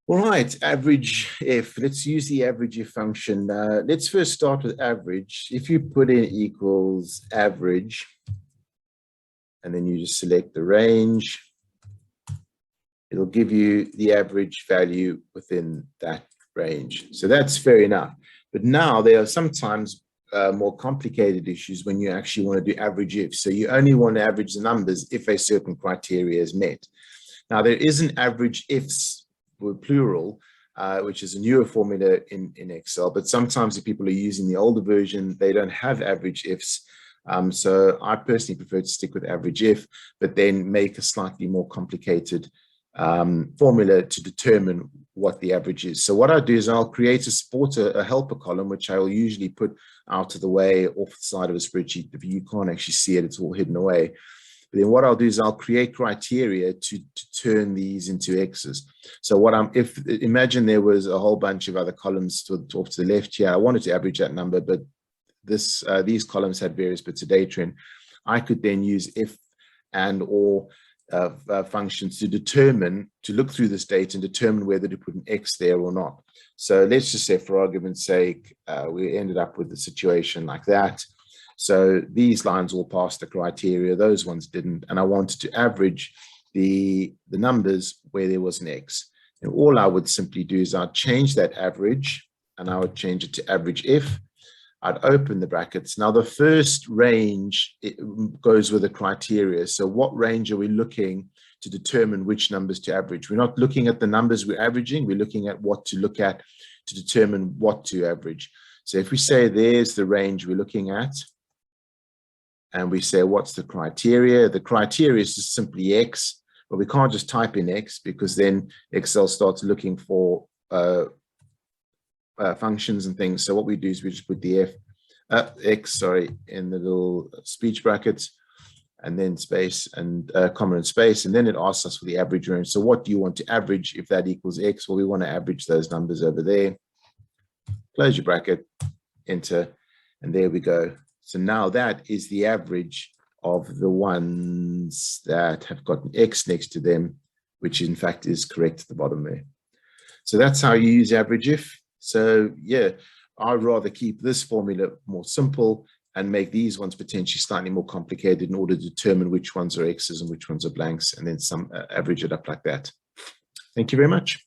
All right, average if. Let's use the average if function. Let's first start with average. If you put in equals average, and then you just select the range, it'll give you the average value within that range. So that's fair enough. But now there are sometimes more complicated issues when you actually want to do average if. So you only want to average the numbers if a certain criteria is met. Now there is an average ifs with plural, which is a newer formula in Excel, but sometimes if people are using the older version, they don't have average ifs. So I personally prefer to stick with average if, but then make a slightly more complicated formula to determine what the average is. So what I do is I'll create a helper column, which I will usually put out of the way off the side of a spreadsheet. If you can't actually see it, it's all hidden away. But then what I'll do is I'll create criteria to turn these into X's. So imagine there was a whole bunch of other columns off to the left here. I wanted to average that number, but these columns had various bits of data in. I could then use if and or functions to look through this data and determine whether to put an X there or not. So let's just say, for argument's sake, we ended up with a situation like that. So these lines all passed the criteria, those ones didn't, and I wanted to average the numbers where there was an X. And all I would simply do is I'd change that average, and I would change it to average if. I'd open the brackets. Now the first range, it goes with the criteria. So what range are we looking to determine which numbers to average? We're not looking at the numbers we're averaging, we're looking at what to look at to determine what to average. So if we say there's the range we're looking at, and we say, what's the criteria? The criteria is just simply X, but we can't just type in X because then Excel starts looking for functions and things. So what we do is we just put the X in the little speech brackets, and then space and comma and space, and then it asks us for the average range. So what do you want to average if that equals X? Well, we want to average those numbers over there. Close your bracket, enter, and there we go. So now that is the average of the ones that have got an X next to them, which in fact is correct at the bottom there. So that's how you use average if. So yeah, I'd rather keep this formula more simple and make these ones potentially slightly more complicated in order to determine which ones are X's and which ones are blanks, and then average it up like that. Thank you very much.